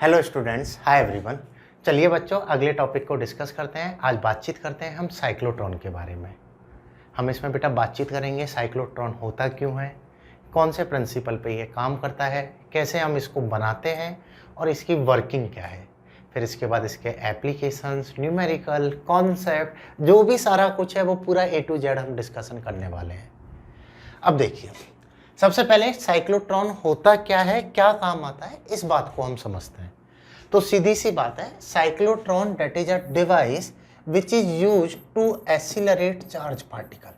Hello students, hi everyone. चलिए बच्चों, अगले टॉपिक को डिस्कस करते हैं। आज बातचीत करते हैं हम साइक्लोट्रॉन के बारे में। हम इसमें बेटा बातचीत करेंगे साइक्लोट्रॉन होता क्यों है, कौन से प्रिंसिपल पे ये काम करता है, कैसे हम इसको बनाते हैं और इसकी वर्किंग क्या है। फिर इसके बाद इसके एप्लीकेशंस, न्यूमेरिकल कॉन्सेप्ट, जो भी सारा कुछ है वो पूरा A to Z हम डिस्कशन करने वाले हैं। अब देखिए, सबसे पहले साइक्लोट्रॉन होता क्या है, क्या काम आता है, इस बात को हम समझते हैं। तो सीधी सी बात है, cyclotron that is a device which is used to accelerate charge particle.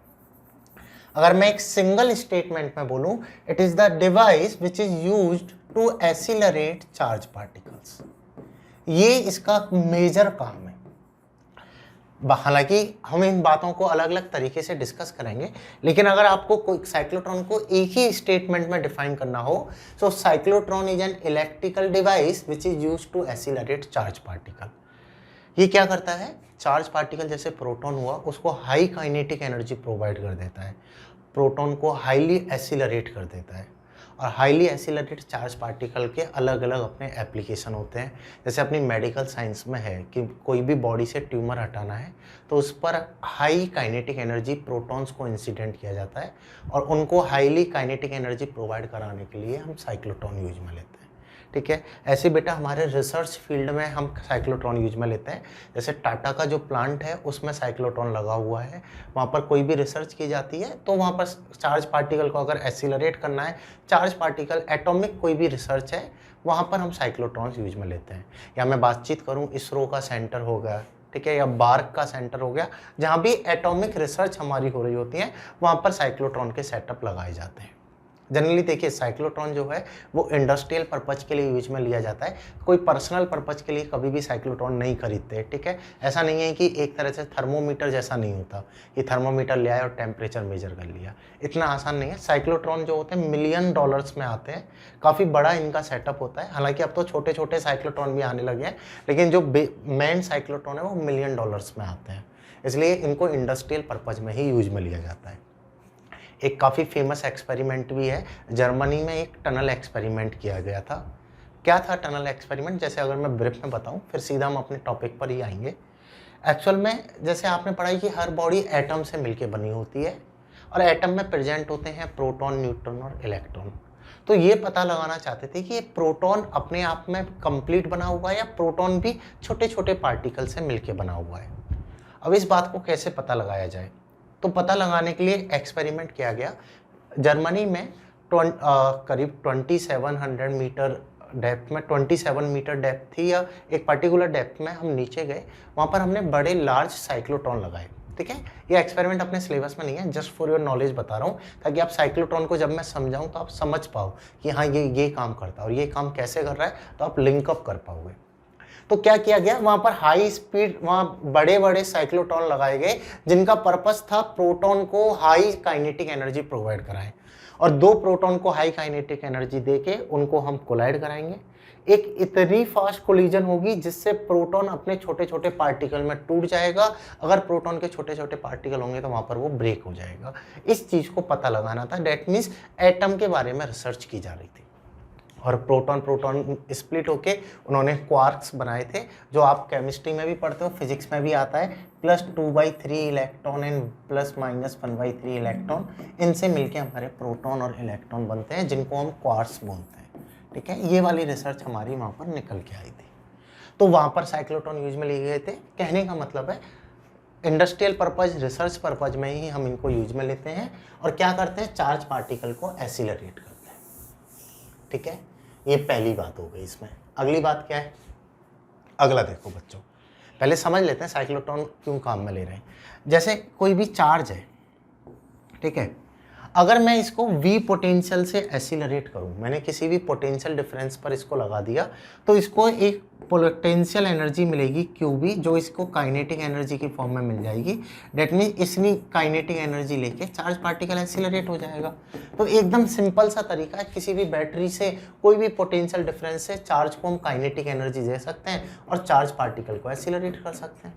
अगर मैं एक सिंगल स्टेटमेंट में बोलूं, it is the device which is used to accelerate charge particles. ये इसका मेजर काम है। हालांकि हम इन बातों को अलग अलग तरीके से डिस्कस करेंगे, लेकिन अगर आपको कोई साइक्लोट्रॉन को एक ही स्टेटमेंट में डिफाइन करना हो, so cyclotron is an electrical device which is used to accelerate charge particle. ये क्या करता है, चार्ज पार्टिकल जैसे प्रोटॉन हुआ, उसको हाई काइनेटिक एनर्जी प्रोवाइड कर देता है, प्रोटॉन को हाईली एक्सीलरेट कर देता है। और हाईली एक्सीलरेटेड चार्ज पार्टिकल के अलग अलग अपने एप्लीकेशन होते हैं। जैसे अपनी मेडिकल साइंस में है कि कोई भी बॉडी से ट्यूमर हटाना है तो उस पर हाई काइनेटिक एनर्जी प्रोटॉन्स को इंसिडेंट किया जाता है, और उनको हाईली काइनेटिक एनर्जी प्रोवाइड कराने के लिए हम साइक्लोट्रॉन यूज में लेते हैं। ठीक है, ऐसे बेटा हमारे रिसर्च फील्ड में हम साइक्लोट्रॉन यूज में लेते हैं। जैसे टाटा का जो प्लांट है उसमें साइक्लोट्रॉन लगा हुआ है, वहाँ पर कोई भी रिसर्च की जाती है तो वहाँ पर चार्ज पार्टिकल को अगर एक्सीलरेट करना है, चार्ज पार्टिकल एटॉमिक कोई भी रिसर्च है, वहाँ पर हम साइक्लोट्रॉन यूज में लेते हैं। या मैं बातचीत करूँ, इसरो का सेंटर हो गया, ठीक है, या बार्क का सेंटर हो गया, जहाँ भी एटॉमिक रिसर्च हमारी हो रही होती है, वहाँ पर साइक्लोट्रॉन के सेटअप लगाए जाते हैं। जनरली देखिए, साइक्लोट्रॉन जो है वो इंडस्ट्रियल पर्पज के लिए यूज में लिया जाता है। कोई पर्सनल पर्पज के लिए कभी भी साइक्लोट्रॉन नहीं खरीदते। ठीक है, ऐसा नहीं है कि एक तरह से थर्मोमीटर जैसा नहीं होता कि थर्मोमीटर ले आए और टेम्परेचर मेजर कर लिया, इतना आसान नहीं है। साइक्लोट्रॉन जो होते हैं $1 मिलियन में आते हैं, काफ़ी बड़ा इनका सेटअप होता है। हालांकि अब तो छोटे छोटे साइक्लोट्रॉन भी आने लगे हैं, लेकिन जो मेन साइक्लोट्रॉन है वो $1 मिलियन में आते हैं, इसलिए इनको इंडस्ट्रियल पर्पज में ही यूज में लिया जाता है। एक काफ़ी फेमस एक्सपेरिमेंट भी है, जर्मनी में एक टनल एक्सपेरिमेंट किया गया था। क्या था टनल एक्सपेरिमेंट, जैसे अगर मैं ब्रीफ में बताऊं, फिर सीधा हम अपने टॉपिक पर ही आएंगे। एक्चुअल में जैसे आपने पढ़ा कि हर बॉडी एटम से मिलकर बनी होती है, और एटम में प्रेजेंट होते हैं प्रोटॉन, न्यूट्रॉन और इलेक्ट्रॉन। तो ये पता लगाना चाहते थे कि ये प्रोटॉन अपने आप में कंप्लीट बना हुआ है या प्रोटॉन भी छोटे छोटे पार्टिकल से मिलकर बना हुआ है। अब इस बात को कैसे पता लगाया जाए, तो पता लगाने के लिए एक्सपेरिमेंट किया गया। जर्मनी में करीब 2700 मीटर डेप्थ में, 27 मीटर डेप्थ थी, या एक पर्टिकुलर डेप्थ में हम नीचे गए, वहाँ पर हमने बड़े लार्ज साइक्लोट्रॉन लगाए। ठीक है, ये एक्सपेरिमेंट अपने सिलेबस में नहीं है, जस्ट फॉर योर नॉलेज बता रहा हूँ, ताकि आप साइक्लोट्रॉन को जब मैं समझाऊँ तो आप समझ पाओ कि हाँ ये काम करता है और ये काम कैसे कर रहा है, तो आप लिंकअप कर पाओगे। तो क्या किया गया, वहां पर हाई स्पीड, वहां बड़े बड़े साइक्लोट्रॉन लगाए गए, जिनका पर्पस था प्रोटॉन को हाई काइनेटिक एनर्जी प्रोवाइड कराएं, और 2 प्रोटॉन को हाई काइनेटिक एनर्जी देके उनको हम कोलाइड कराएंगे। एक इतनी फास्ट कोलिजन होगी जिससे प्रोटॉन अपने छोटे छोटे पार्टिकल में टूट जाएगा। अगर प्रोटॉन के छोटे छोटे पार्टिकल होंगे तो वहां पर वो ब्रेक हो जाएगा। इस चीज को पता लगाना था। डेट मीन्स एटम के बारे में रिसर्च की जा रही थी, और प्रोटॉन प्रोटॉन स्प्लिट होके उन्होंने क्वार्क्स बनाए थे, जो आप केमिस्ट्री में भी पढ़ते हो, फिजिक्स में भी आता है, +2/3 इलेक्ट्रॉन एंड +-1/3 इलेक्ट्रॉन, इनसे मिलके हमारे प्रोटॉन और इलेक्ट्रॉन बनते हैं, जिनको हम क्वार्क्स बोलते हैं। ठीक है, ये वाली रिसर्च हमारी वहाँ पर निकल के आई थी। तो वहाँ पर साइक्लोट्रॉन यूज में लिए गए थे। कहने का मतलब है, इंडस्ट्रियल पर्पज, रिसर्च पर्पज में ही हम इनको यूज में लेते हैं, और क्या करते हैं, चार्ज पार्टिकल को एक्सीलरेट करते हैं। ठीक है, ये पहली बात हो गई। इसमें अगली बात क्या है, अगला देखो बच्चों, पहले समझ लेते हैं साइक्लोट्रॉन क्यों काम में ले रहे हैं। जैसे कोई भी चार्ज है, ठीक है, अगर मैं इसको V पोटेंशियल से एक्सीलरेट करूं, मैंने किसी भी पोटेंशियल डिफरेंस पर इसको लगा दिया, तो इसको एक पोटेंशियल एनर्जी मिलेगी QV, जो इसको काइनेटिक एनर्जी की फॉर्म में मिल जाएगी। डेट मीन्स इसनी काइनेटिक एनर्जी लेके चार्ज पार्टिकल एक्सीलरेट हो जाएगा। तो एकदम सिंपल सा तरीका है, किसी भी बैटरी से, कोई भी पोटेंशियल डिफरेंस से चार्ज को हम काइनेटिक एनर्जी दे सकते हैं और चार्ज पार्टिकल को एक्सीलरेट कर सकते हैं।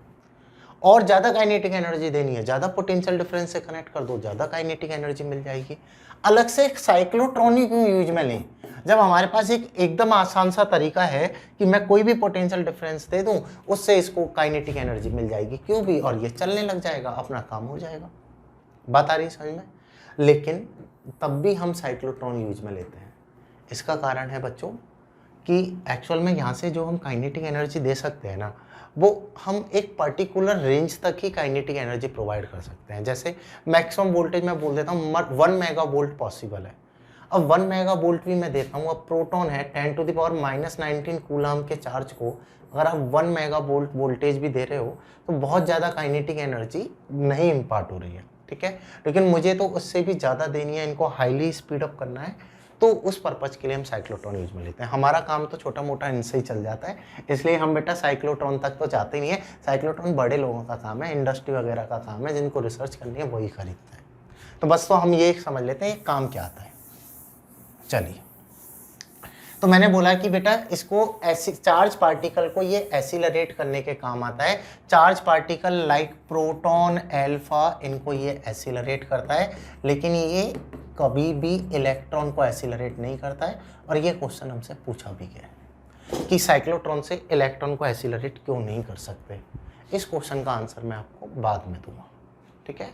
और ज़्यादा काइनेटिक एनर्जी देनी है, ज़्यादा पोटेंशियल डिफरेंस से कनेक्ट कर दो, ज़्यादा काइनेटिक एनर्जी मिल जाएगी। अलग से एक साइक्लोट्रॉन ही क्यों यूज में लें, जब हमारे पास एक एकदम आसान सा तरीका है कि मैं कोई भी पोटेंशियल डिफरेंस दे दूं, उससे इसको काइनेटिक एनर्जी मिल जाएगी क्यों भी, और ये चलने लग जाएगा, अपना काम हो जाएगा। बात आ रही है समझ में? लेकिन तब भी हम साइक्लोट्रॉन यूज में लेते हैं। इसका कारण है बच्चों कि एक्चुअल में यहाँ से जो हम काइनेटिक एनर्जी दे सकते हैं ना, वो हम एक पर्टिकुलर रेंज तक ही काइनेटिक एनर्जी प्रोवाइड कर सकते हैं। जैसे मैक्सिमम वोल्टेज मैं बोल देता हूँ 1 मेगा वोल्ट पॉसिबल है। अब 1 मेगा वोल्ट भी मैं देता हूँ, अब प्रोटॉन है 10⁻⁻19 कूलम के चार्ज को अगर आप 1 मेगा वोल्ट वोल्टेज भी दे रहे हो तो बहुत ज़्यादा काइनेटिक एनर्जी नहीं इम्पार्ट हो रही है, ठीक है। लेकिन मुझे तो उससे भी ज़्यादा देनी है, इनको हाईली स्पीड अप करना है, तो उस पर्पज़ के लिए हम साइक्लोट्रॉन यूज में लेते हैं। हमारा काम तो छोटा मोटा इनसे ही चल जाता है, इसलिए हम बेटा साइक्लोट्रॉन तक तो जाते नहीं है। साइक्लोट्रॉन बड़े लोगों का काम है, इंडस्ट्री वगैरह का काम है, जिनको रिसर्च करनी है वही खरीदते हैं। तो बस तो हम ये समझ लेते हैं काम क्या आता है। चलिए, तो मैंने बोला कि बेटा इसको ऐसी चार्ज पार्टिकल को ये एसिलरेट करने के काम आता है। Charge particle like proton, alpha, इनको ये एसिलरेट करता है, लेकिन ये कभी भी इलेक्ट्रॉन को एसिलरेट नहीं करता है। और ये क्वेश्चन हमसे पूछा भी गया है कि साइक्लोट्रॉन से इलेक्ट्रॉन को एसिलरेट क्यों नहीं कर सकते। इस क्वेश्चन का आंसर मैं आपको बाद में दूंगा, ठीक है।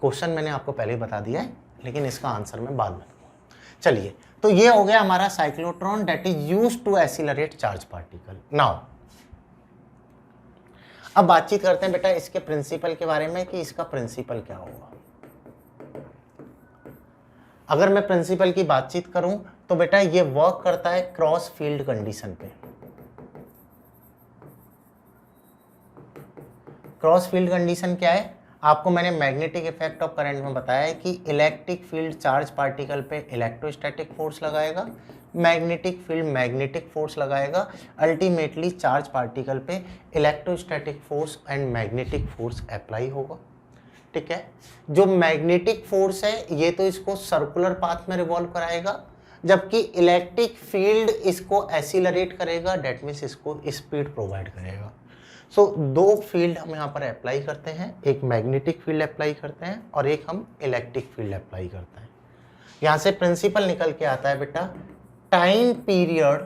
क्वेश्चन मैंने आपको पहले ही बता दिया है, लेकिन इसका आंसर मैं बाद में दूंगा। चलिए, तो ये हो गया हमारा cyclotron that is used to accelerate charge particle. Now अब बातचीत करते हैं बेटा इसके प्रिंसिपल के बारे में कि इसका प्रिंसिपल क्या होगा। अगर मैं प्रिंसिपल की बातचीत करूं तो बेटा ये वर्क करता है क्रॉस फील्ड कंडीशन पे। क्रॉस फील्ड कंडीशन क्या है? आपको मैंने मैग्नेटिक इफेक्ट ऑफ करंट में बताया है कि इलेक्ट्रिक फील्ड चार्ज पार्टिकल पे इलेक्ट्रोस्टैटिक फोर्स लगाएगा, मैग्नेटिक फील्ड मैग्नेटिक फोर्स लगाएगा, अल्टीमेटली चार्ज पार्टिकल पे electrostatic force and magnetic force apply होगा, ठीक है। जो मैग्नेटिक फोर्स है ये तो इसको सर्कुलर पाथ में रिवॉल्व कराएगा, जबकि इलेक्ट्रिक फील्ड इसको एसिलरेट करेगा, डेट मीन्स इसको स्पीड प्रोवाइड करेगा। सो दो फील्ड हम यहाँ पर अप्लाई करते हैं, एक मैग्नेटिक फील्ड अप्लाई करते हैं और एक हम इलेक्ट्रिक फील्ड अप्लाई करते हैं। यहाँ से प्रिंसिपल निकल के आता है बेटा, time period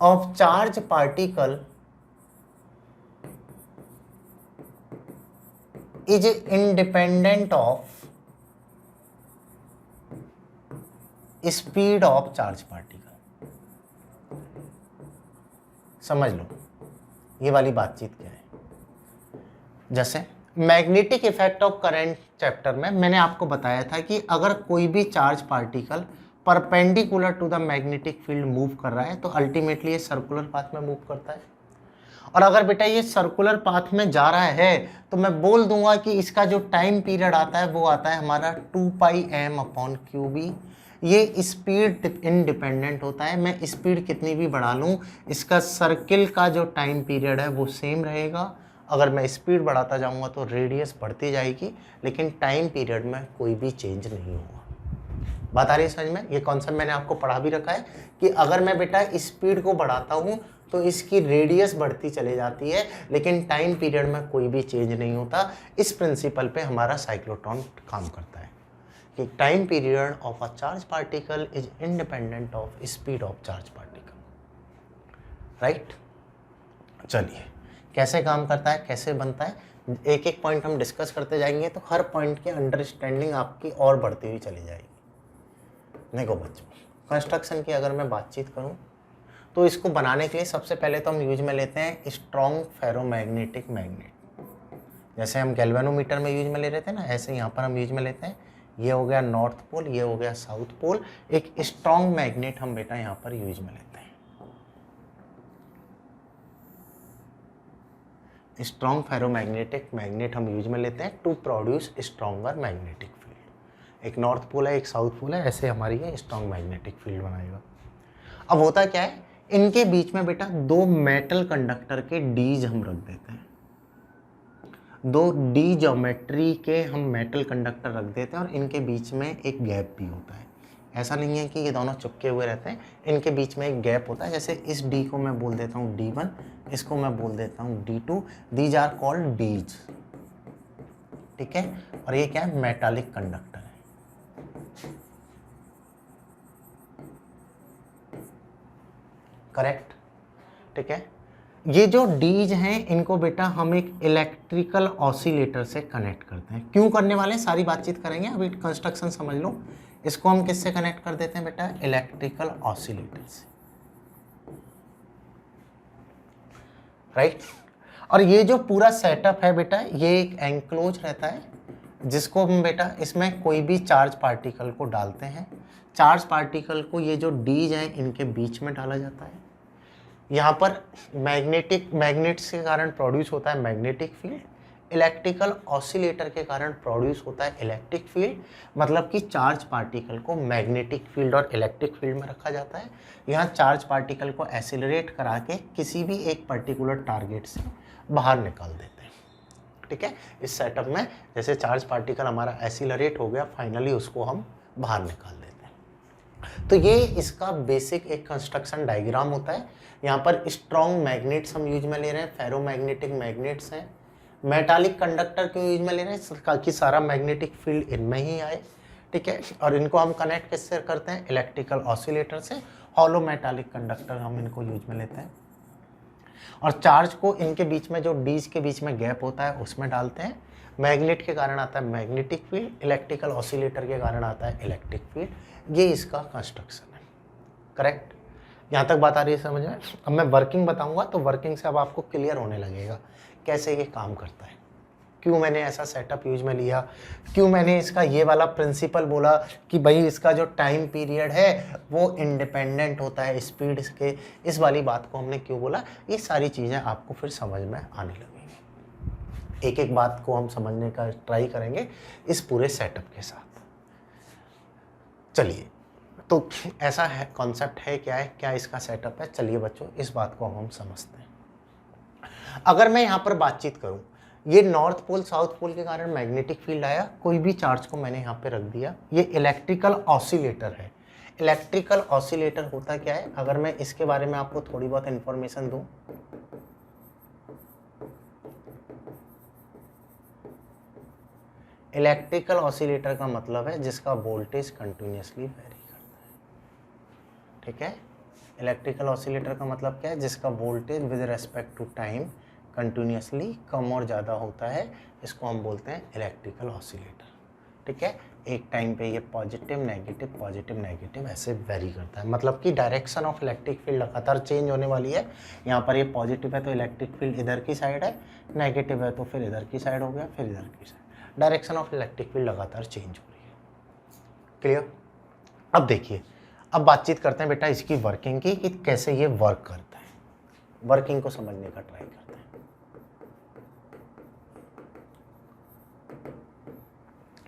of charge particle is independent of speed of charge particle. समझ लो ये वाली बातचीत क्या है। जैसे magnetic effect of current chapter में मैंने आपको बताया था कि अगर कोई भी charge particle perpendicular to the magnetic field move कर रहा है तो अल्टीमेटली ये सर्कुलर पाथ में मूव करता है। और अगर बेटा ये सर्कुलर पाथ में जा रहा है तो मैं बोल दूंगा कि इसका जो टाइम पीरियड आता है वो आता है हमारा 2πm/qb। ये स्पीड इंडिपेंडेंट होता है, मैं स्पीड कितनी भी बढ़ा लूँ इसका सर्किल का जो टाइम पीरियड है वो सेम रहेगा। अगर मैं स्पीड बढ़ाता जाऊँगा तो रेडियस बढ़ती जाएगी, लेकिन टाइम पीरियड में कोई भी चेंज नहीं होगा। बात आ रही है समझ में? ये कॉन्सेप्ट मैंने आपको पढ़ा भी रखा है कि अगर मैं बेटा स्पीड को बढ़ाता हूँ तो इसकी रेडियस बढ़ती चली जाती है, लेकिन टाइम पीरियड में कोई भी चेंज नहीं होता। इस प्रिंसिपल पे हमारा साइक्लोट्रॉन काम करता है कि time period of a charge particle is independent of speed of charge particle, right. चलिए कैसे काम करता है, कैसे बनता है, एक एक पॉइंट हम डिस्कस करते जाएंगे तो हर पॉइंट की अंडरस्टैंडिंग आपकी और बढ़ती हुई चली जाएगी। देखो बच्चों, कंस्ट्रक्शन की अगर मैं बातचीत करूं तो इसको बनाने के लिए सबसे पहले तो हम यूज में लेते हैं स्ट्रॉन्ग फेरोमैग्नेटिक मैग्नेट। जैसे हम गैल्वेनोमीटर में यूज में ले रहे थे ना, ऐसे यहाँ पर हम यूज में लेते हैं। ये हो गया नॉर्थ पोल, ये हो गया साउथ पोल। एक स्ट्रॉन्ग मैग्नेट हम बेटा यहाँ पर यूज में लेते हैं। स्ट्रॉन्ग फेरोमैग्नेटिक मैग्नेट हम यूज में लेते हैं to produce stronger magnetic field. एक नॉर्थ पोल है, एक साउथ पोल है, ऐसे हमारी ये स्ट्रॉन्ग मैग्नेटिक फील्ड बनाएगा। अब होता क्या है, इनके बीच में बेटा दो मेटल कंडक्टर के डीज हम रख देते हैं। दो डी ज्योमेट्री के हम मेटल कंडक्टर रख देते हैं और इनके बीच में एक गैप भी होता है। ऐसा नहीं है कि ये दोनों चिपके हुए रहते हैं, इनके बीच में एक गैप होता है। जैसे इस डी को मैं बोल देता हूँ D1, इसको मैं बोल देता हूँ D2, दीज आर कॉल्ड डीज, ठीक है। और ये क्या है, मेटालिक कंडक्टर है, करेक्ट, ठीक है। ये जो डीज हैं इनको बेटा हम एक इलेक्ट्रिकल ऑसिलेटर से कनेक्ट करते हैं। क्यों करने वाले हैं, सारी बातचीत करेंगे, अभी कंस्ट्रक्शन समझ लो। इसको हम किससे कनेक्ट कर देते हैं बेटा, इलेक्ट्रिकल ऑसिलेटर से, राइट। और ये जो पूरा सेटअप है बेटा, ये एक एंक्लोज रहता है, जिसको हम बेटा इसमें कोई भी चार्ज पार्टिकल को डालते हैं। चार्ज पार्टिकल को ये जो डीज हैं इनके बीच में डाला जाता है। यहाँ पर मैग्नेट्स के कारण प्रोड्यूस होता है मैग्नेटिक फील्ड, इलेक्ट्रिकल ऑसिलेटर के कारण प्रोड्यूस होता है इलेक्ट्रिक फील्ड। मतलब कि चार्ज पार्टिकल को मैग्नेटिक फील्ड और इलेक्ट्रिक फील्ड में रखा जाता है। यहाँ चार्ज पार्टिकल को एक्सीलरेट करा के किसी भी एक पर्टिकुलर टारगेट से बाहर निकाल देते हैं, ठीक है। इस सेटअप में जैसे चार्ज पार्टिकल हमारा एक्सीलरेट हो गया, फाइनली उसको हम बाहर निकाल देते हैं। तो ये इसका बेसिक एक कंस्ट्रक्शन डायग्राम होता है। यहाँ पर स्ट्रॉन्ग मैग्नेट्स हम यूज में ले रहे हैं, फेरोमैग्नेटिक मैग्नेट्स हैं। मेटालिक कंडक्टर क्यों यूज में ले रहे हैं, ताकि सारा मैग्नेटिक फील्ड इनमें ही आए, ठीक है। और इनको हम कनेक्ट किससे करते हैं, इलेक्ट्रिकल ऑसिलेटर से। हॉलो मेटालिक कंडक्टर हम इनको यूज में लेते हैं। और चार्ज को इनके बीच में जो डीज के बीच में गैप होता है उसमें डालते हैं। मैग्नेट के कारण आता है मैग्नेटिक फील्ड, इलेक्ट्रिकल ऑसिलेटर के कारण आता है इलेक्ट्रिक फील्ड। ये इसका कंस्ट्रक्शन है, करेक्ट। यहाँ तक बात आ रही है समझ में। अब मैं वर्किंग बताऊंगा तो वर्किंग से अब आपको क्लियर होने लगेगा कैसे ये काम करता है, क्यों मैंने ऐसा सेटअप यूज में लिया, क्यों मैंने इसका ये वाला प्रिंसिपल बोला कि भाई इसका जो टाइम पीरियड है वो इंडिपेंडेंट होता है स्पीड के। इस वाली बात को हमने क्यों बोला, ये सारी चीज़ें आपको फिर समझ में आने लगेंगी। एक एक बात को हम समझने का ट्राई करेंगे इस पूरे सेटअप के साथ। चलिए, तो ऐसा है कॉन्सेप्ट है, क्या है, क्या इसका सेटअप है। चलिए बच्चों, इस बात को हम समझते हैं। अगर मैं यहाँ पर बातचीत करूँ, ये नॉर्थ पोल साउथ पोल के कारण मैग्नेटिक फील्ड आया, कोई भी चार्ज को मैंने यहाँ पे रख दिया। ये इलेक्ट्रिकल ऑसिलेटर है। इलेक्ट्रिकल ऑसिलेटर होता क्या है, अगर मैं इसके बारे में आपको थोड़ी बहुत इंफॉर्मेशन दूँ। इलेक्ट्रिकल ऑसिलेटर का मतलब है जिसका वोल्टेज कंटिन्यूसली वेरी करता है, ठीक है। इलेक्ट्रिकल ऑसिलेटर का मतलब क्या है, जिसका voltage with respect to time continuously कम और ज़्यादा होता है, इसको हम बोलते हैं इलेक्ट्रिकल ऑसिलेटर, ठीक है। एक टाइम पे ये पॉजिटिव नेगेटिव ऐसे वेरी करता है। मतलब कि डायरेक्शन ऑफ इलेक्ट्रिक फील्ड लगातार चेंज होने वाली है। यहाँ पर ये पॉजिटिव है तो इलेक्ट्रिक फील्ड इधर की साइड है, नेगेटिव है तो फिर इधर की साइड हो गया, फिर इधर की side. Direction of electric field लगातार चेंज हो रही है, क्लियर। अब देखिए, अब बातचीत करते हैं बेटा इसकी वर्किंग की, कि कैसे ये वर्क करता है। वर्किंग को समझने का ट्राई करते हैं।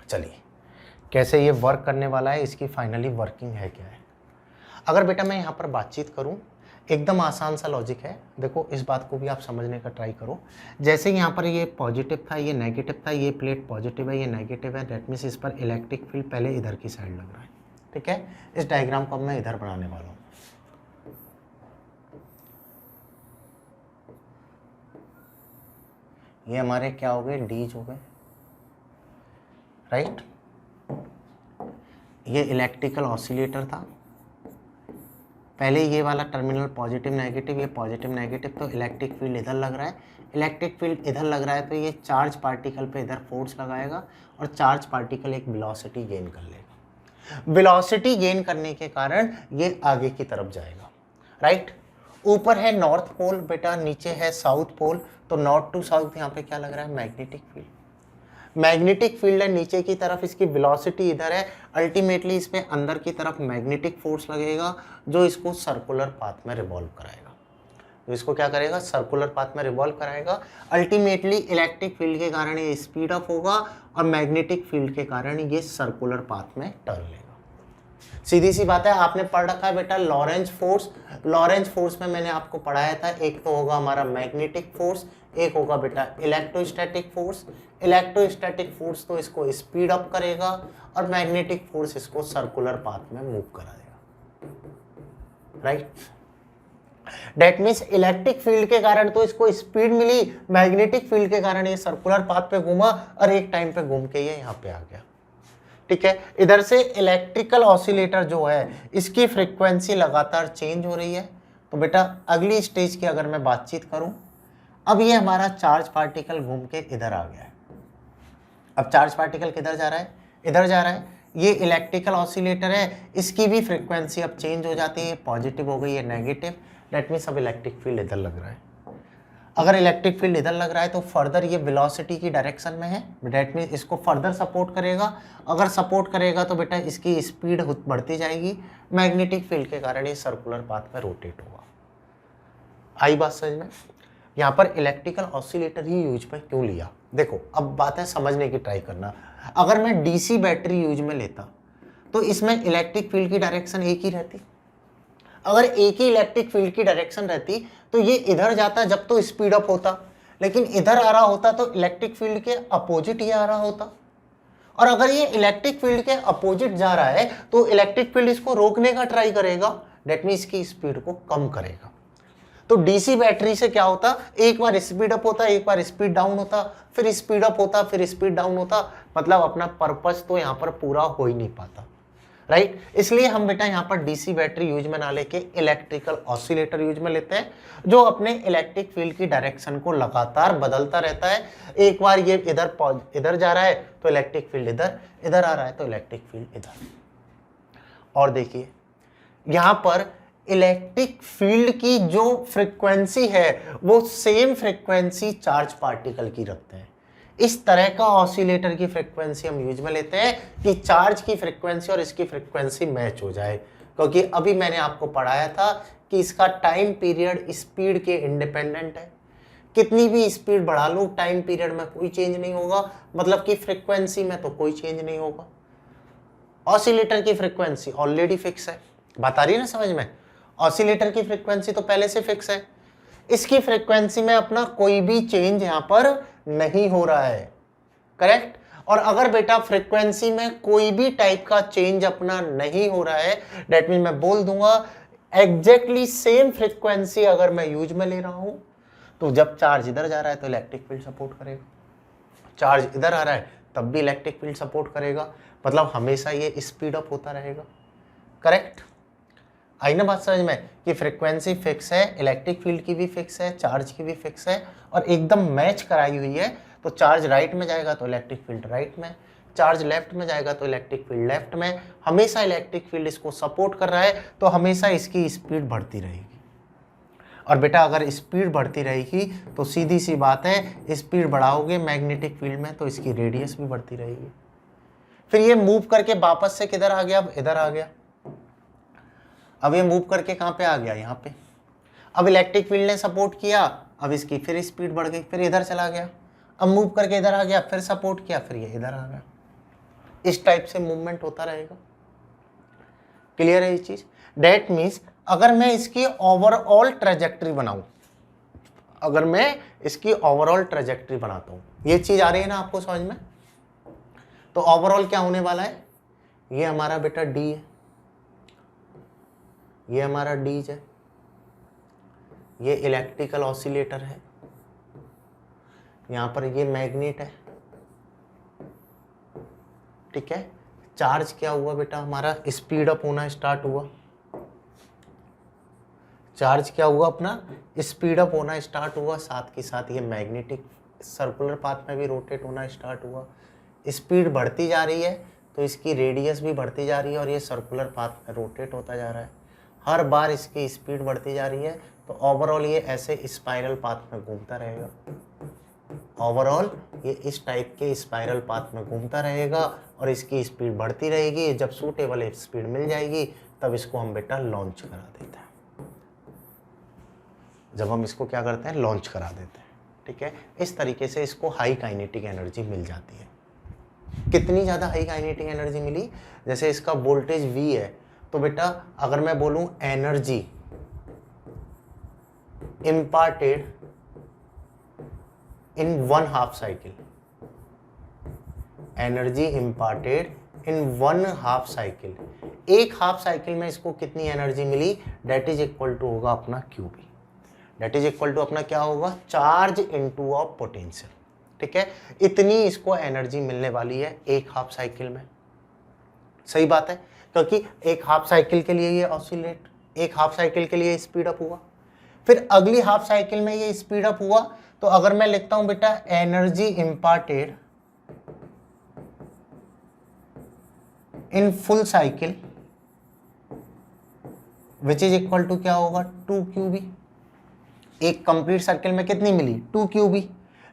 चलिए, कैसे ये वर्क करने वाला है, इसकी फाइनली वर्किंग है क्या है। अगर बेटा मैं यहाँ पर बातचीत करूँ, एकदम आसान सा लॉजिक है। देखो, इस बात को भी आप समझने का ट्राई करो। जैसे यहाँ पर ये पॉजिटिव था, ये नेगेटिव था, ये प्लेट पॉजिटिव है, ये नेगेटिव है, दैट मीन्स इस पर इलेक्ट्रिक फील्ड पहले इधर की साइड लग रहा है, ठीक है। इस डायग्राम को अब मैं इधर बनाने वाला हूँ। ये हमारे क्या हो गए, डीज हो गए, राइट। ये इलेक्ट्रिकल ऑसिलेटर था। पहले ये वाला टर्मिनल पॉजिटिव नेगेटिव, ये पॉजिटिव नेगेटिव, तो इलेक्ट्रिक फील्ड इधर लग रहा है। इलेक्ट्रिक फील्ड इधर लग रहा है तो ये चार्ज पार्टिकल पे इधर फोर्स लगाएगा और चार्ज पार्टिकल एक वेलोसिटी गेन कर लेगा। वेलोसिटी गेन करने के कारण ये आगे की तरफ जाएगा, राइट। ऊपर है नॉर्थ पोल बेटा, नीचे है साउथ पोल, तो नॉर्थ टू साउथ यहाँ पे क्या लग रहा है, मैग्नेटिक फील्ड। मैग्नेटिक फील्ड है नीचे की तरफ, इसकी वेलोसिटी इधर है। अल्टीमेटली इस पे अंदर की तरफ मैग्नेटिक फोर्स लगेगा जो इसको सर्कुलर पाथ में रिवॉल्व कराएगा। तो इसको क्या करेगा, सर्कुलर पाथ में रिवॉल्व कराएगा। अल्टीमेटली इलेक्ट्रिक फील्ड के कारण ये स्पीड अप होगा और मैग्नेटिक फील्ड के कारण ये सर्कुलर पाथ में टर्न लेगा। सीधी सी बात है, आपने पढ़ रखा है बेटा लॉरेंज फोर्स। लॉरेंज फोर्स में मैंने आपको पढ़ाया था, एक तो होगा हमारा मैग्नेटिक फोर्स, एक होगा बेटा इलेक्ट्रोस्टैटिक फोर्स। इलेक्ट्रोस्टैटिक फोर्स तो इसको स्पीड अप करेगा और मैग्नेटिक फोर्स इसको सर्कुलर पाथ में मूव करा देगा, right. That means electric field के कारण तो इसको स्पीड मिली, मैग्नेटिक फील्ड के कारण ये सर्कुलर पाथ पे घूमा और एक टाइम पे घूम के ये यहाँ पे आ गया, ठीक है। इधर से इलेक्ट्रिकल ऑसिलेटर जो है इसकी फ्रीक्वेंसी लगातार चेंज हो रही है। तो बेटा अगली स्टेज की अगर मैं बातचीत करूं, अब ये हमारा चार्ज पार्टिकल घूम के इधर आ गया है। अब चार्ज पार्टिकल किधर जा रहा है, इधर जा रहा है। ये इलेक्ट्रिकल ऑसिलेटर है, इसकी भी फ्रीक्वेंसी अब चेंज हो जाती है, पॉजिटिव हो गई है नेगेटिव। दैट मीन्स अब इलेक्ट्रिक फील्ड इधर लग रहा है। अगर इलेक्ट्रिक फील्ड इधर लग रहा है तो फर्दर ये वेलोसिटी की डायरेक्शन में है, दैट मीन्स इसको फर्दर सपोर्ट करेगा। अगर सपोर्ट करेगा तो बेटा इसकी स्पीड बढ़ती जाएगी, मैग्नेटिक फील्ड के कारण ये सर्कुलर पाथ में रोटेट होगा। आई बात समझ में? यहाँ पर इलेक्ट्रिकल ऑसिलेटर ही यूज पे क्यों लिया, देखो अब बात है समझने की ट्राई करना। अगर मैं डीसी बैटरी यूज में लेता तो इसमें इलेक्ट्रिक फील्ड की डायरेक्शन एक ही रहती। अगर एक ही इलेक्ट्रिक फील्ड की डायरेक्शन रहती तो ये इधर जाता जब तो स्पीड अप होता, लेकिन इधर आ रहा होता तो इलेक्ट्रिक फील्ड के अपोजिट ये आ रहा होता। और अगर ये इलेक्ट्रिक फील्ड के अपोजिट जा रहा है तो इलेक्ट्रिक फील्ड इसको रोकने का ट्राई करेगा, डेट मीन्स की स्पीड को कम करेगा। तो डीसी बैटरी से क्या होता, एक बार स्पीड अप होता, एक बार स्पीड डाउन होता, फिर स्पीड अप होता, फिर स्पीड डाउन होता, मतलब अपना पर्पस तो यहाँ पर पूरा हो ही नहीं पाता, राइट। इसलिए हम बेटा यहाँ पर डीसी बैटरी यूज में ना लेके इलेक्ट्रिकल ऑसिलेटर यूज में लेते हैं, जो अपने इलेक्ट्रिक फील्ड की डायरेक्शन को लगातार बदलता रहता है। एक बार ये इधर जा रहा है तो इलेक्ट्रिक फील्ड इधर, इधर आ रहा है तो इलेक्ट्रिक फील्ड इधर। और देखिए यहाँ पर इलेक्ट्रिक फील्ड की जो फ्रीक्वेंसी है वो सेम फ्रीक्वेंसी चार्ज पार्टिकल की रखते हैं। इस तरह का ऑसिलेटर की फ्रीक्वेंसी हम यूज में लेते हैं कि चार्ज की फ्रीक्वेंसी और इसकी फ्रीक्वेंसी मैच हो जाए, क्योंकि अभी मैंने आपको पढ़ाया था कि इसका टाइम पीरियड स्पीड के इंडिपेंडेंट है। कितनी भी स्पीड बढ़ा लूँ टाइम पीरियड में कोई चेंज नहीं होगा, मतलब कि फ्रीक्वेंसी में तो कोई चेंज नहीं होगा। ऑसिलेटर की फ्रीक्वेंसी ऑलरेडी फिक्स है, बात आ रही है ना समझ में। ऑसिलेटर की फ्रीक्वेंसी तो पहले से फिक्स है, इसकी फ्रीक्वेंसी में अपना कोई भी चेंज यहां पर नहीं हो रहा है, करेक्ट। और अगर बेटा फ्रीक्वेंसी में कोई भी टाइप का चेंज अपना नहीं हो रहा है, डेट मीन मैं बोल दूंगा एग्जैक्टली सेम फ्रीक्वेंसी अगर मैं यूज में ले रहा हूं तो जब चार्ज इधर जा रहा है तो इलेक्ट्रिक फील्ड सपोर्ट करेगा, चार्ज इधर आ रहा है तब भी इलेक्ट्रिक फील्ड सपोर्ट करेगा, मतलब हमेशा ये स्पीड अप होता रहेगा, करेक्ट। आई ना बात समझ में कि फ्रीक्वेंसी फिक्स है, इलेक्ट्रिक फील्ड की भी फिक्स है, चार्ज की भी फिक्स है और एकदम मैच कराई हुई है। तो चार्ज राइट में जाएगा तो इलेक्ट्रिक फील्ड राइट में, चार्ज लेफ्ट में जाएगा तो इलेक्ट्रिक फील्ड लेफ्ट में। हमेशा इलेक्ट्रिक फील्ड इसको सपोर्ट कर रहा है तो हमेशा इसकी स्पीड बढ़ती रहेगी। और बेटा अगर स्पीड बढ़ती रहेगी तो सीधी सी बात है, स्पीड बढ़ाओगे मैग्नेटिक फील्ड में तो इसकी रेडियस भी बढ़ती रहेगी। फिर ये मूव करके वापस से किधर आ गया, अब इधर आ गया। अब ये मूव करके कहाँ पे आ गया, यहाँ पे। अब इलेक्ट्रिक फील्ड ने सपोर्ट किया, अब इसकी फिर स्पीड बढ़ गई, फिर इधर चला गया। अब मूव करके इधर आ गया, फिर सपोर्ट किया, फिर ये इधर आ गया। इस टाइप से मूवमेंट होता रहेगा। क्लियर है ये चीज? दैट मीन्स अगर मैं इसकी ओवरऑल ट्रेजेक्ट्री बनाऊं, अगर मैं इसकी ओवरऑल ट्रेजेक्ट्री बनाता हूं, ये चीज आ रही है ना आपको समझ में। तो ओवरऑल क्या होने वाला है, ये हमारा बेटा डी है, ये हमारा डीज है, ये इलेक्ट्रिकल ऑसिलेटर है, यहां पर ये मैग्नेट है, ठीक है। चार्ज क्या हुआ बेटा हमारा, स्पीड अप होना स्टार्ट हुआ। चार्ज क्या हुआ अपना, स्पीड अप होना स्टार्ट हुआ, साथ के साथ ये मैग्नेटिक सर्कुलर पाथ में भी रोटेट होना स्टार्ट हुआ। स्पीड बढ़ती जा रही है तो इसकी रेडियस भी बढ़ती जा रही है और ये सर्कुलर पाथ में रोटेट होता जा रहा है। हर बार इसकी स्पीड बढ़ती जा रही है तो ओवरऑल ये ऐसे स्पाइरल पाथ में घूमता रहेगा। ओवरऑल ये इस टाइप के स्पाइरल पाथ में घूमता रहेगा और इसकी स्पीड बढ़ती रहेगी। जब सूटेबल स्पीड मिल जाएगी तब इसको हम बेटा लॉन्च करा देते हैं। जब हम इसको क्या करते हैं, लॉन्च करा देते हैं, ठीक है। इस तरीके से इसको हाई काइनेटिक एनर्जी मिल जाती है। कितनी ज़्यादा हाई काइनेटिक एनर्जी मिली, जैसे इसका वोल्टेज V है, तो बेटा अगर मैं बोलूं energy imparted in 1/2 cycle, energy imparted in 1/2 cycle, एक हाफ साइकिल में इसको कितनी एनर्जी मिली, डेट इज इक्वल टू होगा अपना QB, that is equal to अपना क्या होगा, चार्ज इनटू ऑफ पोटेंशियल। ठीक है, इतनी इसको एनर्जी मिलने वाली है एक हाफ साइकिल में। सही बात है, क्योंकि एक हाफ साइकिल के लिए ये ऑसिलेट, एक हाफ साइकिल के लिए स्पीड अप हुआ, फिर अगली हाफ साइकिल में ये स्पीड अप हुआ। तो अगर मैं लिखता हूं बेटा energy imparted in full cycle which is equal to क्या होगा, 2QB। एक कंप्लीट सर्किल में कितनी मिली, 2QB।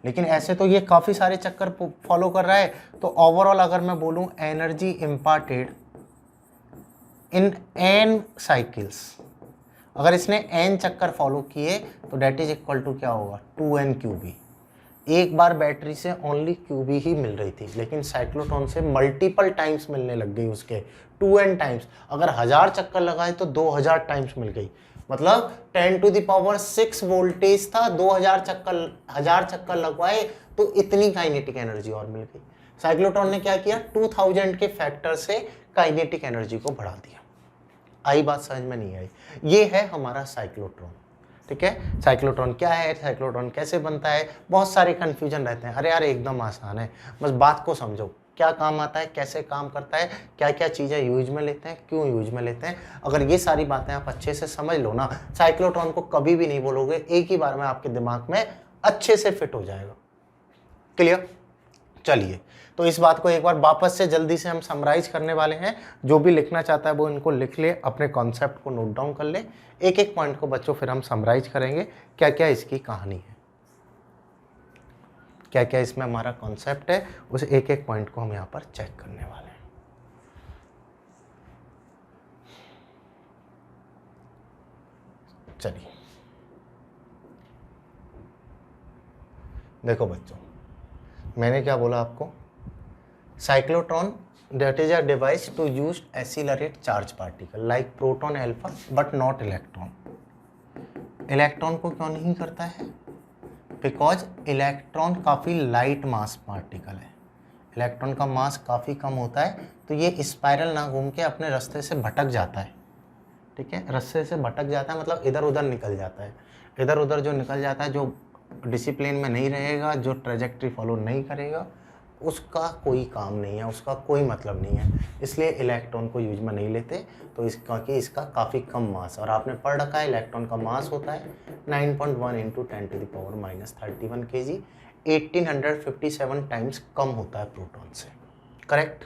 लेकिन ऐसे तो ये काफी सारे चक्कर फॉलो कर रहा है, तो ओवरऑल अगर मैं बोलूं एनर्जी इम्पार्टेड इन n साइकिल्स, अगर इसने n चक्कर फॉलो किए तो डेट इज इक्वल टू क्या होगा, 2nQB। एक बार बैटरी से ओनली QB ही मिल रही थी, लेकिन साइक्लोट्रॉन से मल्टीपल टाइम्स मिलने लग गई उसके, 2n टाइम्स। अगर 1000 चक्कर लगाए तो 2000 टाइम्स मिल गई, मतलब 10⁶ वोल्टेज था, 1000 चक्कर लगवाए तो इतनी काइनेटिक एनर्जी और मिल गई। साइक्लोट्रॉन ने क्या किया, 2000 के फैक्टर से काइनेटिक एनर्जी को बढ़ा दिया। आई बात समझ में नहीं आई? ये है हमारा साइक्लोट्रॉन। ठीक है, साइक्लोट्रॉन क्या है, साइक्लोट्रॉन कैसे बनता है, बहुत सारे कंफ्यूजन रहते हैं। अरे यार एकदम आसान है, बस बात को समझो, क्या काम आता है, कैसे काम करता है, क्या क्या चीज़ें यूज में लेते हैं, क्यों यूज में लेते हैं। अगर ये सारी बातें आप अच्छे से समझ लो ना, साइक्लोट्रॉन को कभी भी नहीं बोलोगे, एक ही बार में आपके दिमाग में अच्छे से फिट हो जाएगा। क्लियर? चलिए, तो इस बात को एक बार वापस से जल्दी से हम समराइज करने वाले हैं। जो भी लिखना चाहता है वो इनको लिख ले, अपने कॉन्सेप्ट को नोट डाउन कर ले, एक एक पॉइंट को बच्चों फिर हम समराइज करेंगे, क्या क्या इसकी कहानी है, क्या क्या इसमें हमारा कॉन्सेप्ट है, उस एक एक पॉइंट को हम यहाँ पर चेक करने वाले हैं। चलिए देखो बच्चों, मैंने क्या बोला आपको, cyclotron that is a device to use accelerate charge particle like proton alpha but not electron। Electron को क्यों नहीं करता है, बिकॉज इलेक्ट्रॉन काफ़ी लाइट मास पार्टिकल है, इलेक्ट्रॉन का मास काफ़ी कम होता है, तो ये स्पाइरल ना घूम के अपने रास्ते से भटक जाता है। ठीक है, रास्ते से भटक जाता है मतलब इधर उधर निकल जाता है, इधर उधर जो निकल जाता है, जो डिसिप्लिन में नहीं रहेगा, जो ट्रेजेक्ट्री फॉलो नहीं करेगा, उसका कोई काम नहीं है, उसका कोई मतलब नहीं है, इसलिए इलेक्ट्रॉन को यूज में नहीं लेते। तो इसका कि इसका काफ़ी कम मास, और आपने पढ़ रखा है इलेक्ट्रॉन का मास होता है 9.1 × 10⁻³ kg, 1857 टाइम्स कम होता है प्रोटॉन से। करेक्ट?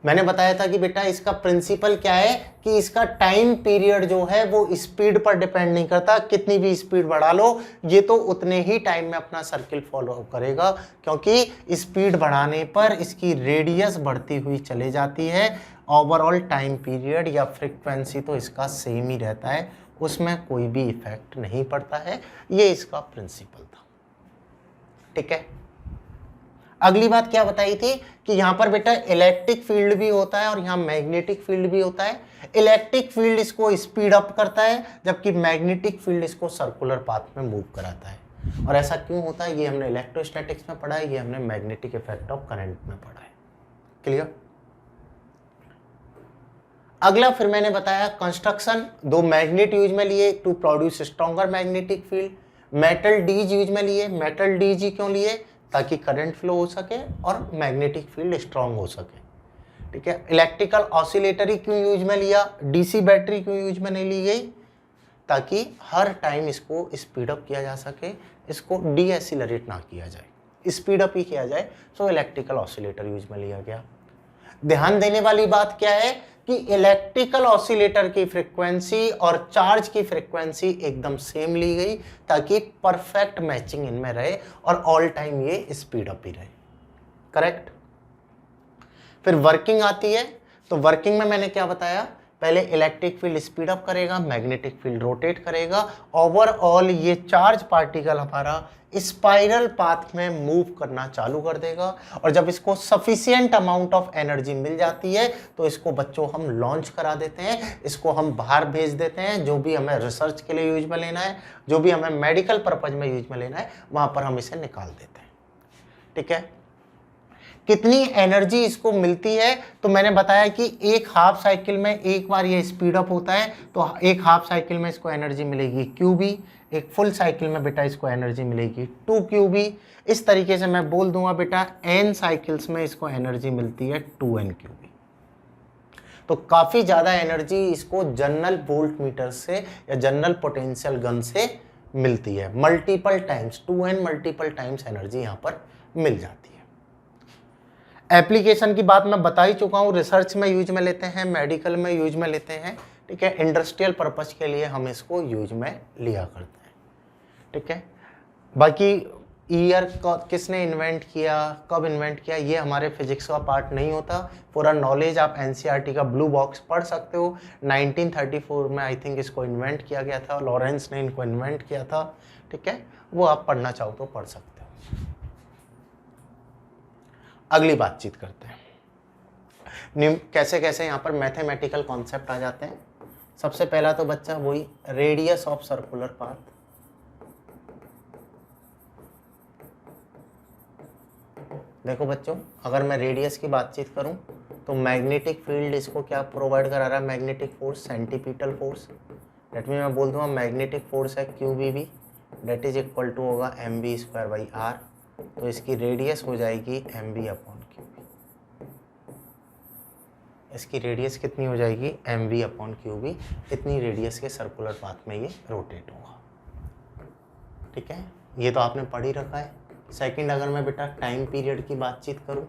मैंने बताया था कि बेटा इसका प्रिंसिपल क्या है कि इसका टाइम पीरियड जो है वो स्पीड पर डिपेंड नहीं करता, कितनी भी स्पीड बढ़ा लो ये तो उतने ही टाइम में अपना सर्किल फॉलो करेगा, क्योंकि स्पीड बढ़ाने पर इसकी रेडियस बढ़ती हुई चले जाती है, ओवरऑल टाइम पीरियड या फ्रीक्वेंसी तो इसका सेम ही रहता है, उसमें कोई भी इफेक्ट नहीं पड़ता है। ये इसका प्रिंसिपल था। ठीक है, अगली बात क्या बताई थी कि यहां पर बेटा इलेक्ट्रिक फील्ड भी होता है और यहां मैग्नेटिक फील्ड भी होता है। इलेक्ट्रिक फील्ड इसको स्पीड अप करता है, जबकि मैग्नेटिक फील्ड इसको सर्कुलर पाथ में मूव कराता है। और ऐसा क्यों होता है, ये हमने इलेक्ट्रोस्टैटिक्स में पढ़ा है, ये हमने मैग्नेटिक इफेक्ट ऑफ करंट में पढ़ा है। क्लियर? अगला फिर मैंने बताया कंस्ट्रक्शन, दो मैग्नेट यूज में लिए to produce stronger magnetic field, metal डीज यूज में लिए, मेटल डीज क्यों लिए, ताकि करंट फ्लो हो सके और मैग्नेटिक फील्ड स्ट्रांग हो सके। ठीक है, इलेक्ट्रिकल ऑसिलेटर क्यों यूज में लिया, डीसी बैटरी क्यों यूज में नहीं ली गई, ताकि हर टाइम इसको स्पीड अप किया जा सके, इसको डीएसिलरेट ना किया जाए, स्पीड अप ही किया जाए, सो इलेक्ट्रिकल ऑसिलेटर यूज में लिया गया। ध्यान देने वाली बात क्या है कि इलेक्ट्रिकल ऑसिलेटर की फ्रीक्वेंसी और चार्ज की फ्रीक्वेंसी एकदम सेम ली गई, ताकि परफेक्ट मैचिंग इनमें रहे और ऑल टाइम ये स्पीड अप ही रहे। करेक्ट? फिर वर्किंग आती है, तो वर्किंग में मैंने क्या बताया पहले इलेक्ट्रिक फील्ड स्पीड अप करेगा, मैग्नेटिक फील्ड रोटेट करेगा, ओवरऑल ये चार्ज पार्टिकल हमारा स्पाइरल पाथ में मूव करना चालू कर देगा। और जब इसको सफिशिएंट अमाउंट ऑफ एनर्जी मिल जाती है तो इसको बच्चों हम लॉन्च करा देते हैं, इसको हम बाहर भेज देते हैं। जो भी हमें रिसर्च के लिए यूज में लेना है, जो भी हमें मेडिकल पर्पज में यूज में लेना है, वहां पर हम इसे निकाल देते हैं। ठीक है, कितनी एनर्जी इसको मिलती है तो मैंने बताया कि एक हाफ साइकिल में एक बार ये स्पीड अप होता है तो एक हाफ साइकिल में इसको एनर्जी मिलेगी QB, एक फुल साइकिल में बेटा इसको एनर्जी मिलेगी 2QB। इस तरीके से मैं बोल दूंगा बेटा n साइकिल्स में इसको एनर्जी मिलती है 2nQB। तो काफी ज्यादा एनर्जी इसको जनरल वोल्ट मीटर से या जनरल पोटेंशियल गन से मिलती है, multiple times 2n multiple times energy यहां पर मिल जाती है। एप्लीकेशन की बात मैं बता ही चुका हूँ, रिसर्च में यूज में लेते हैं, मेडिकल में यूज में लेते हैं। ठीक है, इंडस्ट्रियल पर्पज के लिए हम इसको यूज में लिया करते हैं। ठीक है, बाकी ईयर किसने इन्वेंट किया, कब इन्वेंट किया, ये हमारे फिजिक्स का पार्ट नहीं होता। पूरा नॉलेज आप NCERT का ब्लू बॉक्स पढ़ सकते हो। 1934 में आई थिंक इसको इन्वेंट किया गया था, लॉरेंस ने इनको इन्वेंट किया था। ठीक है, वो आप पढ़ना चाहो तो पढ़ सकते हो। अगली बातचीत करते हैं, कैसे कैसे यहाँ पर मैथमेटिकल कॉन्सेप्ट आ जाते हैं। सबसे पहला तो बच्चा वही रेडियस ऑफ सर्कुलर पाथ। देखो बच्चों, अगर मैं रेडियस की बातचीत करूं तो मैग्नेटिक फील्ड इसको क्या प्रोवाइड करा रहा है, magnetic force, centripetal force. That mean मैं बोल दूंगा मैग्नेटिक फोर्स है QBB, that is equal to होगा mv²/r। तो इसकी रेडियस हो जाएगी mv/QB। इसकी रेडियस कितनी हो जाएगी mv/QB। इतनी रेडियस के सर्कुलर पाथ में ये रोटेट होगा। ठीक है, ये तो आपने पढ़ ही रखा है। सेकंड, अगर मैं बेटा टाइम पीरियड की बातचीत करूं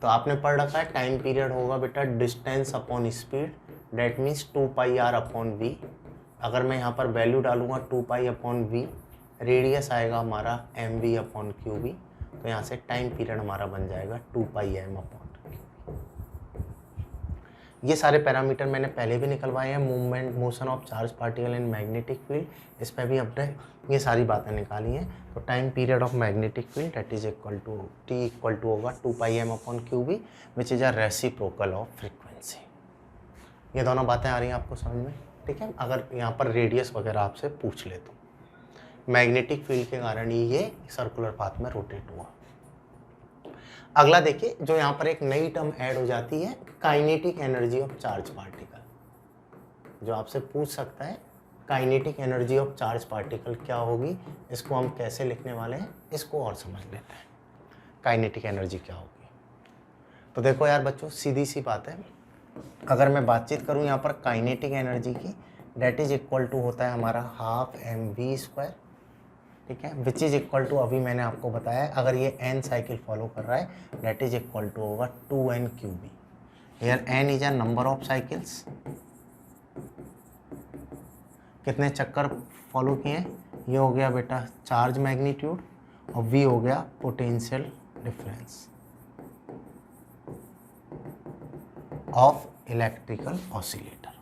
तो आपने पढ़ रखा है टाइम पीरियड होगा बेटा distance upon speed, that means 2πr/v। अगर मैं यहाँ पर वैल्यू डालूंगा 2π/v, रेडियस आएगा हमारा mv/QB। तो यहाँ से टाइम पीरियड हमारा बन जाएगा 2πm/QB। ये सारे पैरामीटर मैंने पहले भी निकलवाए हैं, movement, motion of charge particle in magnetic field, इस पर भी अपने ये सारी बातें निकाली हैं। तो time period of magnetic field that is equal to T equal to होगा 2πm/QB which is a reciprocal of frequency. ये दोनों बातें आ रही हैं आपको समझ में। ठीक है, अगर यहाँ पर रेडियस वगैरह आपसे पूछ ले तो मैग्नेटिक फील्ड के कारण ही ये सर्कुलर पाथ में रोटेट हुआ। अगला देखिए, जो यहाँ पर एक नई टर्म ऐड हो जाती है, kinetic energy of charge particle. जो आपसे पूछ सकता है kinetic energy of charge particle क्या होगी, इसको हम कैसे लिखने वाले हैं, इसको और समझ लेते हैं। काइनेटिक एनर्जी क्या होगी, तो देखो यार बच्चों, सीधी सी बात है। अगर मैं बातचीत करूँ यहाँ पर काइनेटिक एनर्जी की, डेट इज इक्वल टू होता है हमारा हाफ mv²। ठीक है, विच इज इक्वल टू, अभी मैंने आपको बताया अगर ये n साइकिल फॉलो कर रहा है, डेट इज इक्वल टू होगा 2nQB। Here n is a number of cycles, कितने चक्कर फॉलो किए हैं। ये हो गया बेटा चार्ज मैग्नीट्यूड और v हो गया potential difference of electrical oscillator.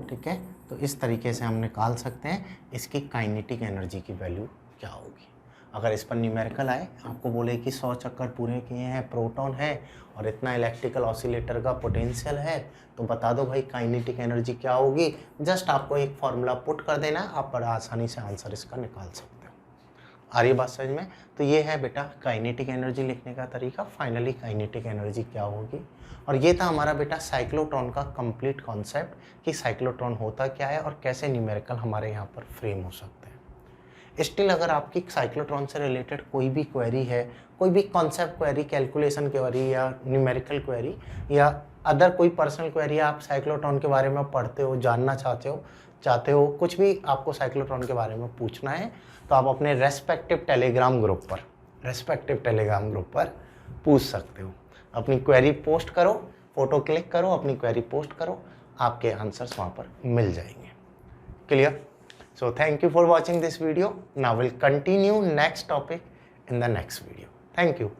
ठीक है, तो इस तरीके से हम निकाल सकते हैं इसकी काइनेटिक एनर्जी की वैल्यू क्या होगी। अगर इस पर न्यूमेरिकल आए, आपको बोले कि 100 चक्कर पूरे किए हैं, प्रोटॉन है और इतना इलेक्ट्रिकल ऑसिलेटर का पोटेंशियल है, तो बता दो भाई काइनेटिक एनर्जी क्या होगी। जस्ट आपको एक फॉर्मूला पुट कर देना, आप बड़ा आसानी से आंसर इसका निकाल सकते हो। आ रही बात समझ में। तो ये है बेटा काइनेटिक एनर्जी लिखने का तरीका। फाइनली काइनेटिक एनर्जी क्या होगी, और ये था हमारा बेटा साइक्लोट्रॉन का कंप्लीट कॉन्सेप्ट कि साइक्लोट्रॉन होता क्या है और कैसे न्यूमेरिकल हमारे यहाँ पर फ्रेम हो सकते हैं। स्टिल अगर आपकी साइक्लोट्रॉन से रिलेटेड कोई भी क्वेरी है, कोई भी कॉन्सेप्ट क्वेरी, कैलकुलेशन क्वेरी या न्यूमेरिकल क्वेरी या अदर कोई पर्सनल क्वेरी, आप साइक्लोट्रॉन के बारे में पढ़ते हो, जानना चाहते हो, कुछ भी आपको साइक्लोट्रॉन के बारे में पूछना है, तो आप अपने रेस्पेक्टिव टेलीग्राम ग्रुप पर पूछ सकते हो। अपनी क्वेरी पोस्ट करो, फोटो क्लिक करो, अपनी क्वेरी पोस्ट करो, आपके आंसर्स वहाँ पर मिल जाएंगे। Clear? So thank you for watching this video. Now we'll continue next topic in the next video. Thank you.